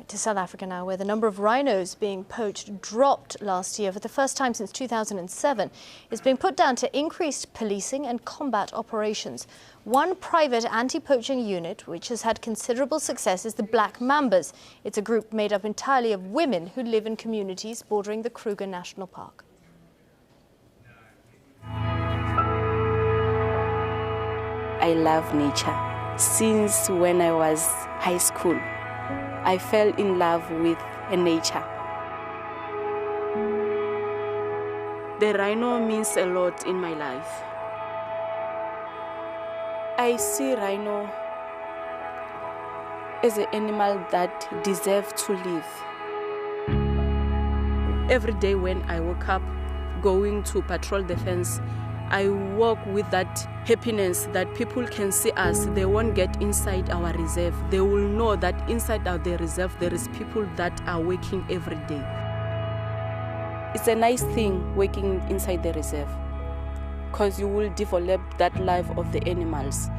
to South Africa now, where the number of rhinos being poached dropped last year for the first time since 2007. It's being put down to increased policing and combat operations. One private anti-poaching unit, which has had considerable success, is the Black Mambas. It's a group made up entirely of women who live in communities bordering the Kruger National Park. I love nature. Since when I was high school, I fell in love with nature. The rhino means a lot in my life. I see rhino as an animal that deserves to live. Every day when I woke up going to patrol the fence, I walk with that happiness that people can see us. They won't get inside our reserve. They will know that inside the reserve there is people that are working every day. It's a nice thing working inside the reserve because you will develop that life of the animals.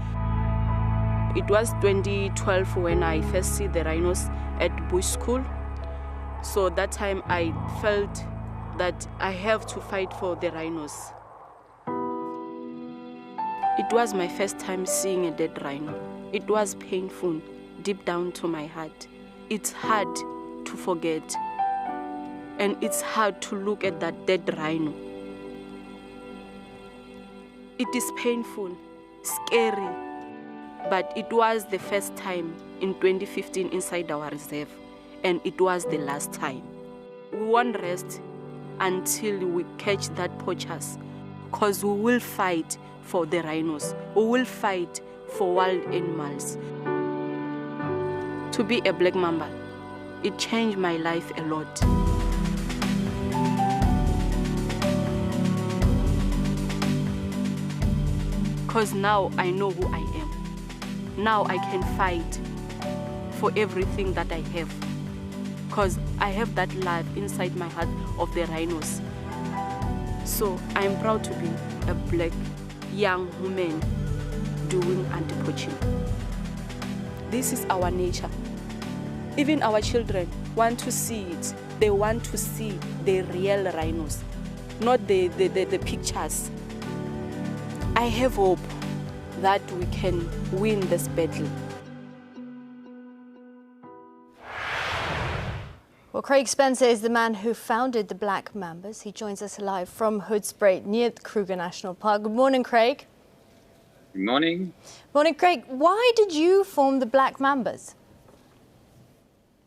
It was 2012 when I first see the rhinos at Bush School. So that time I felt that I have to fight for the rhinos. It was my first time seeing a dead rhino. It was painful, deep down to my heart. It's hard to forget, and it's hard to look at that dead rhino. It is painful, scary, but it was the first time in 2015 inside our reserve, and it was the last time. We won't rest until we catch that poachers, because we will fight for the rhinos. We will fight for wild animals. To be a Black Mamba, it changed my life a lot. Because now I know who I am. Now I can fight for everything that I have. Because I have that love inside my heart of the rhinos. So I'm proud to be a black young woman doing anti-poaching. This is our nature. Even our children want to see it. They want to see the real rhinos, not the pictures. I have hope that we can win this battle. Well, Craig Spencer is the man who founded the Black Mambas. He joins us live from Hoedspruit near the Kruger National Park. Good morning, Craig. Good morning. Morning, Craig. Why did you form the Black Mambas?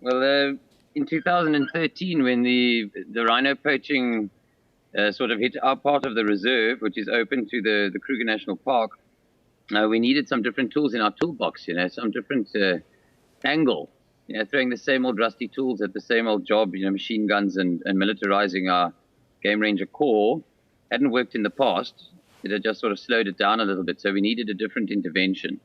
Well, in 2013, when the rhino poaching sort of hit our part of the reserve, which is open to the Kruger National Park, we needed some different tools in our toolbox, some different angle. Throwing the same old rusty tools at the same old job, machine guns and militarizing our game ranger corps hadn't worked in the past. It had just sort of slowed it down a little bit, so we needed a different intervention.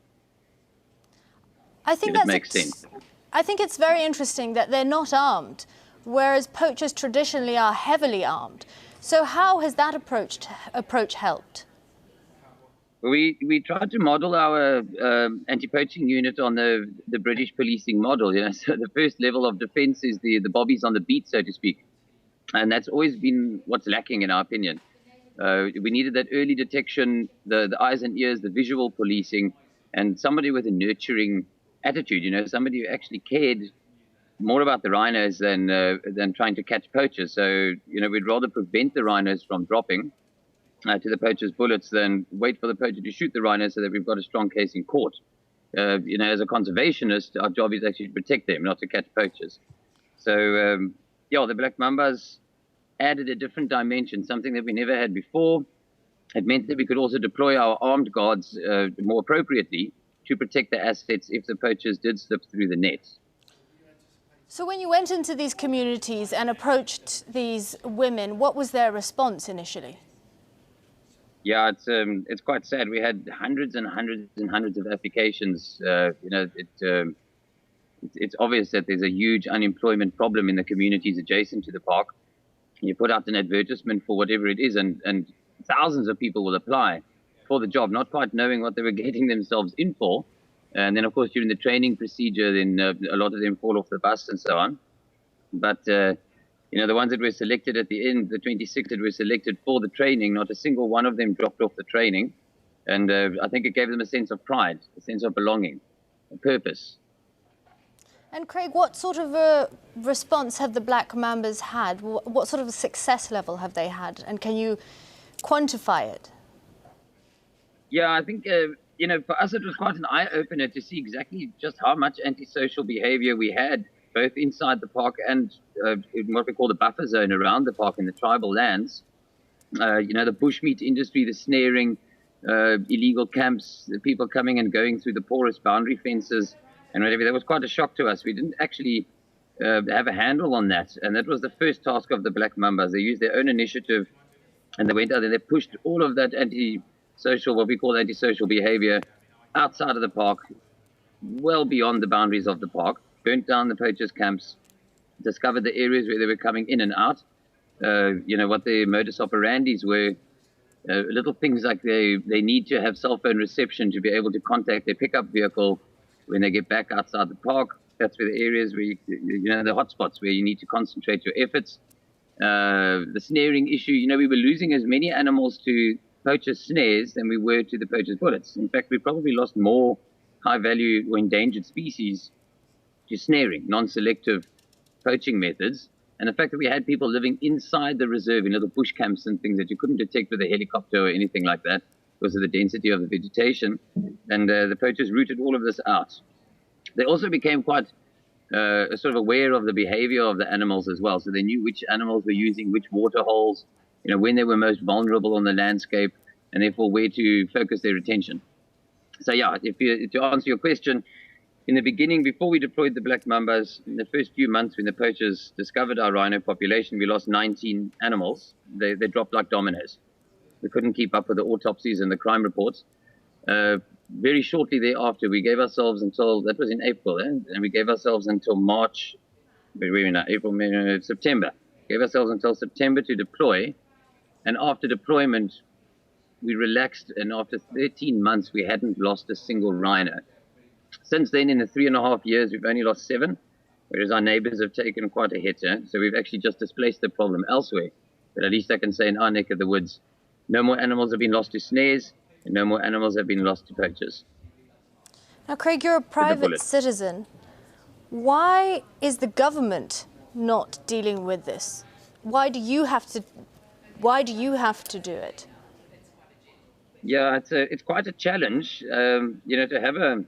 I think that makes sense. I think it's very interesting that they're not armed, whereas poachers traditionally are heavily armed. So how has that approach helped? We tried to model our anti-poaching unit on the British policing model. So the first level of defense is the bobbies on the beat, so to speak. And that's always been what's lacking, in our opinion. We needed that early detection, the eyes and ears, the visual policing, and somebody with a nurturing attitude, somebody who actually cared more about the rhinos than trying to catch poachers. So, we'd rather prevent the rhinos from dropping to the poacher's bullets than wait for the poacher to shoot the rhino so that we've got a strong case in court. As a conservationist, our job is actually to protect them, not to catch poachers. So, the Black Mambas added a different dimension, something that we never had before. It meant that we could also deploy our armed guards more appropriately to protect the assets if the poachers did slip through the nets. So when you went into these communities and approached these women, what was their response initially? Yeah, it's quite sad. We had hundreds and hundreds and hundreds of applications. It's obvious that there's a huge unemployment problem in the communities adjacent to the park. You put out an advertisement for whatever it is, and thousands of people will apply for the job, not quite knowing what they were getting themselves in for. And then, of course, during the training procedure, then a lot of them fall off the bus and so on. But, you know, the ones that were selected at the end, the 26 that were selected for the training, not a single one of them dropped off the training. And I think it gave them a sense of pride, a sense of belonging, a purpose. And Craig, what sort of a response have the Black Mambas had? What sort of a success level have they had? And can you quantify it? Yeah, I think, you know, for us it was quite an eye-opener to see exactly just how much antisocial behavior we had, both inside the park and in what we call the buffer zone around the park in the tribal lands. You know, the bushmeat industry, the snaring, illegal camps, the people coming and going through the porous boundary fences and whatever. That was quite a shock to us. We didn't actually have a handle on that. And that was the first task of the Black Mambas. They used their own initiative and they went out and they pushed all of that antisocial, what we call antisocial behavior, outside of the park, well beyond the boundaries of the park, burnt down the poachers' camps, discovered the areas where they were coming in and out, you know, what their modus operandis were, little things like they need to have cell phone reception to be able to contact their pickup vehicle when they get back outside the park. That's where the areas where, you know, the hotspots where you need to concentrate your efforts. The snaring issue, you know, we were losing as many animals to poachers' snares than we were to the poachers' bullets. In fact, we probably lost more high-value or endangered species to snaring, non-selective poaching methods. And the fact that we had people living inside the reserve in little bush camps and things that you couldn't detect with a helicopter or anything like that because of the density of the vegetation. And the poachers rooted all of this out. They also became quite sort of aware of the behavior of the animals as well. So they knew which animals were using which water holes, you know, when they were most vulnerable on the landscape, and therefore where to focus their attention. So yeah, to answer your question, in the beginning, before we deployed the Black Mambas, in the first few months when the poachers discovered our rhino population, we lost 19 animals. They dropped like dominoes. We couldn't keep up with the autopsies and the crime reports. Very shortly thereafter, we gave ourselves until, that was in April, and we gave ourselves until March, September. Gave ourselves until September to deploy. And after deployment, we relaxed, and after 13 months, we hadn't lost a single rhino. Since then, in the 3.5 years, we've only lost 7, whereas our neighbors have taken quite a hit. So we've actually just displaced the problem elsewhere. But at least I can say in our neck of the woods, no more animals have been lost to snares, and no more animals have been lost to poachers. Now, Craig, you're a private citizen. Why is the government not dealing with this? Why do you have to do it? Yeah, it's quite a challenge. You know, to have a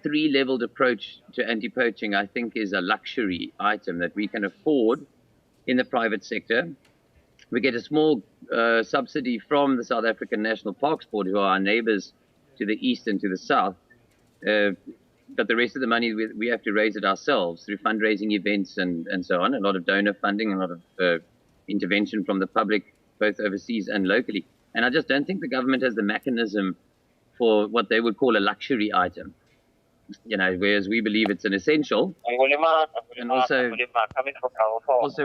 3-leveled approach to anti-poaching, I think, is a luxury item that we can afford in the private sector. We get a small subsidy from the South African National Parks Board, who are our neighbors to the east and to the south. But the rest of the money, we have to raise it ourselves through fundraising events and so on. A lot of donor funding, a lot of intervention from the public, both overseas and locally. And I just don't think the government has the mechanism for what they would call a luxury item. You know, whereas we believe it's an essential. And also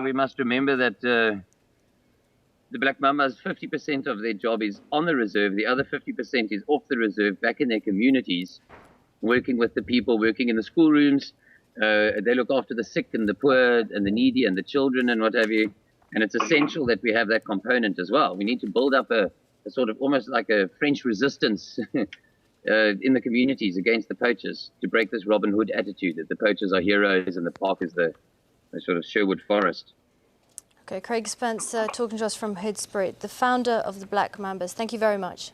we must remember that the Black Mambas, 50% of their job is on the reserve. The other 50% is off the reserve, back in their communities, working with the people, working in the schoolrooms. They look after the sick and the poor and the needy and the children and what have you. And it's essential that we have that component as well. We need to build up a sort of almost like a French resistance in the communities against the poachers to break this Robin Hood attitude that the poachers are heroes and the park is the sort of Sherwood Forest. Okay, Craig Spence talking to us from Hoedspruit, the founder of the Black Mambas. Thank you very much.